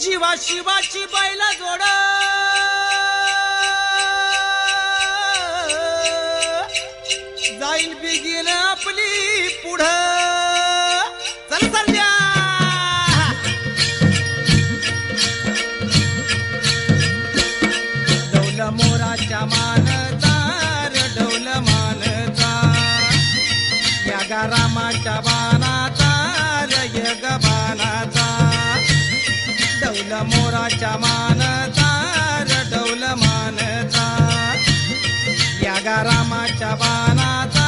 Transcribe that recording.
जीवा शिवाची बैल जोड जाईल बिगीन आपली पुढं चल सरजा डौल मोराच्या मानचा डौल मानचा या रामाच्या बाणाचा यग बाणाचा डौल मोराच्या मानचा डौल मानचा या रामाच्या बाणाचा